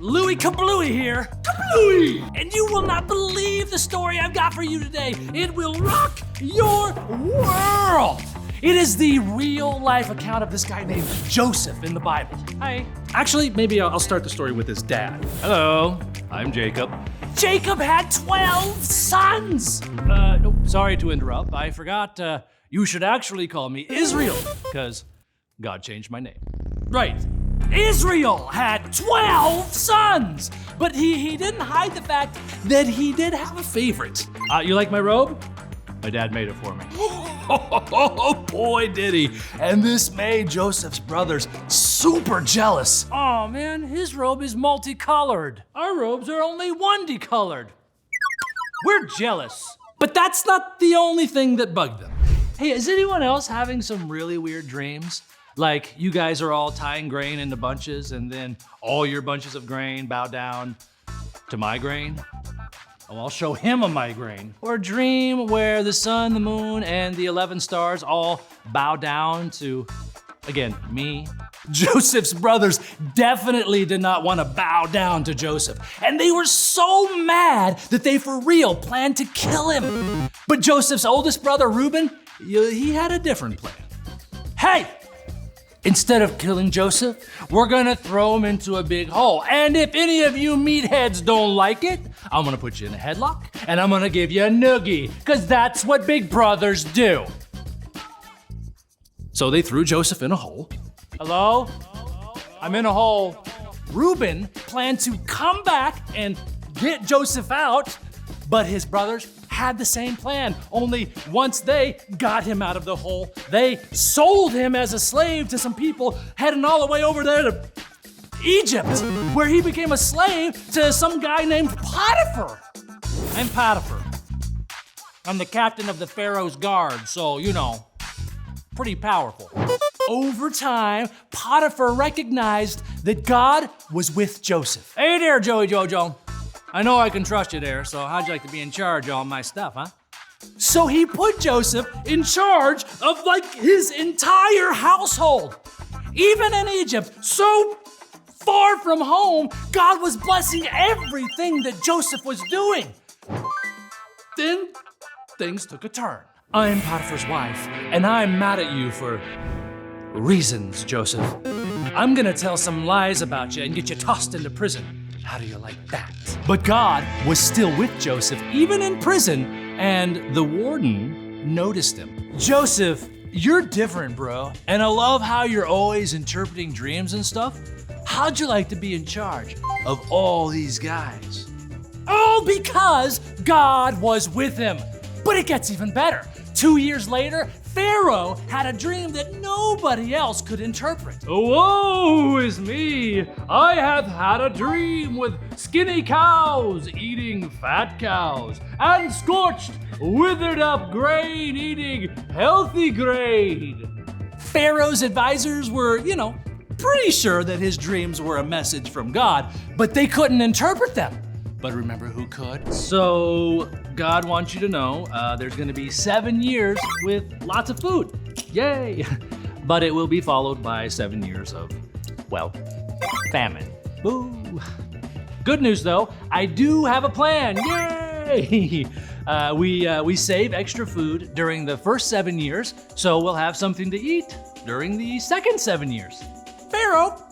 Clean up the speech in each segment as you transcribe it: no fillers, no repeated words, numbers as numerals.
Louie Kablooey here. Kablooey! And you will not believe the story I've got for you today. It will rock your world. It is the real life account of this guy named Joseph in the Bible. Hi. Actually, maybe I'll start the story with his dad. Hello, I'm Jacob. Jacob had 12 sons. Sorry to interrupt. I forgot you should actually call me Israel, because God changed my name. Right. Israel had 12 sons, but he didn't hide the fact that he did have a favorite. You like my robe? My dad made it for me. Oh, boy, did he. And this made Joseph's brothers super jealous. Oh, man, his robe is multicolored. Our robes are only one-decolored. We're jealous. But that's not the only thing that bugged them. Hey, is anyone else having some really weird dreams? Like you guys are all tying grain into bunches and then all your bunches of grain bow down to my grain? Oh, I'll show him a migraine. Or a dream where the sun, the moon, and the 11 stars all bow down to, again, me. Joseph's brothers definitely did not want to bow down to Joseph. And they were so mad that they for real planned to kill him. But Joseph's oldest brother, Reuben, he had a different plan. Hey! Instead of killing Joseph, we're gonna throw him into a big hole. And if any of you meatheads don't like it, I'm gonna put you in a headlock and I'm gonna give you a noogie, because that's what big brothers do. So they threw Joseph in a hole. Hello? I'm in a hole. Reuben planned to come back and get Joseph out, but his brothers had the same plan, only once they got him out of the hole, they sold him as a slave to some people heading all the way over there to Egypt, where he became a slave to some guy named Potiphar. I'm Potiphar. I'm the captain of the Pharaoh's guard, so, you know, pretty powerful. Over time, Potiphar recognized that God was with Joseph. Hey there, Joey Jojo. I know I can trust you there, so how'd you like to be in charge of all my stuff, huh? So he put Joseph in charge of like his entire household. Even in Egypt, so far from home, God was blessing everything that Joseph was doing. Then things took a turn. I'm Potiphar's wife, and I'm mad at you for reasons, Joseph. I'm gonna tell some lies about you and get you tossed into prison. How do you like that? But God was still with Joseph, even in prison, and the warden noticed him. Joseph, you're different, bro. And I love how you're always interpreting dreams and stuff. How'd you like to be in charge of all these guys? All because God was with him. But it gets even better. 2 years later, Pharaoh had a dream that nobody else could interpret. Woe is me! I have had a dream with skinny cows eating fat cows, and scorched, withered up grain eating healthy grain. Pharaoh's advisors were, pretty sure that his dreams were a message from God, but they couldn't interpret them. But remember who could? So God wants you to know there's gonna be 7 years with lots of food. Yay! But it will be followed by 7 years of, famine. Boo! Good news though, I do have a plan. Yay! We save extra food during the first 7 years, so we'll have something to eat during the second 7 years. Pharaoh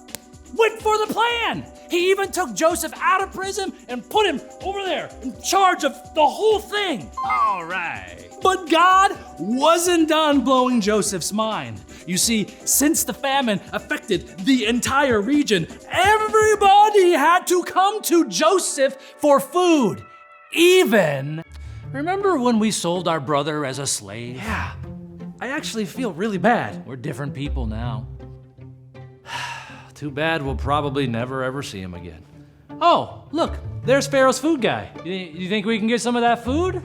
went for the plan. He even took Joseph out of prison and put him over there in charge of the whole thing. All right. But God wasn't done blowing Joseph's mind. You see, since the famine affected the entire region, everybody had to come to Joseph for food. Even, remember when we sold our brother as a slave? Yeah, I actually feel really bad. We're different people now. Too bad we'll probably never ever see him again. Oh, look, there's Pharaoh's food guy. You think we can get some of that food?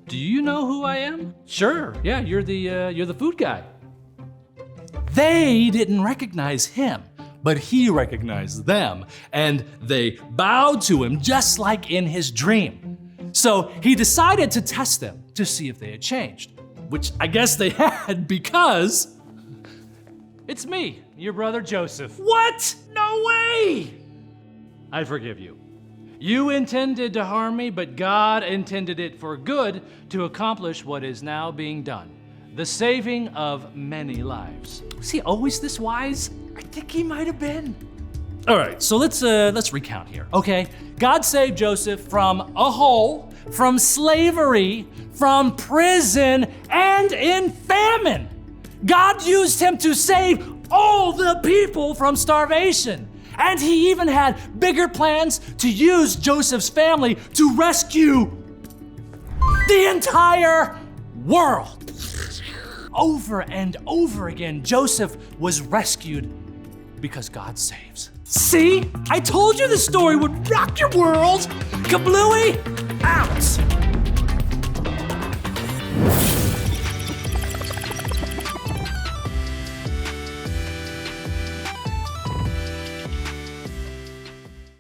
Do you know who I am? Sure, yeah, you're the food guy. They didn't recognize him, but he recognized them, and they bowed to him just like in his dream. So he decided to test them to see if they had changed, which I guess they had because it's me, your brother Joseph. What? No way! I forgive you. You intended to harm me, but God intended it for good to accomplish what is now being done, the saving of many lives. Was he always this wise? I think he might have been. All right, so let's recount here, okay? God saved Joseph from a hole, from slavery, from prison, and in famine. God used him to save all the people from starvation. And he even had bigger plans to use Joseph's family to rescue the entire world. Over and over again, Joseph was rescued because God saves. See? I told you the story would rock your world. Kablooey out!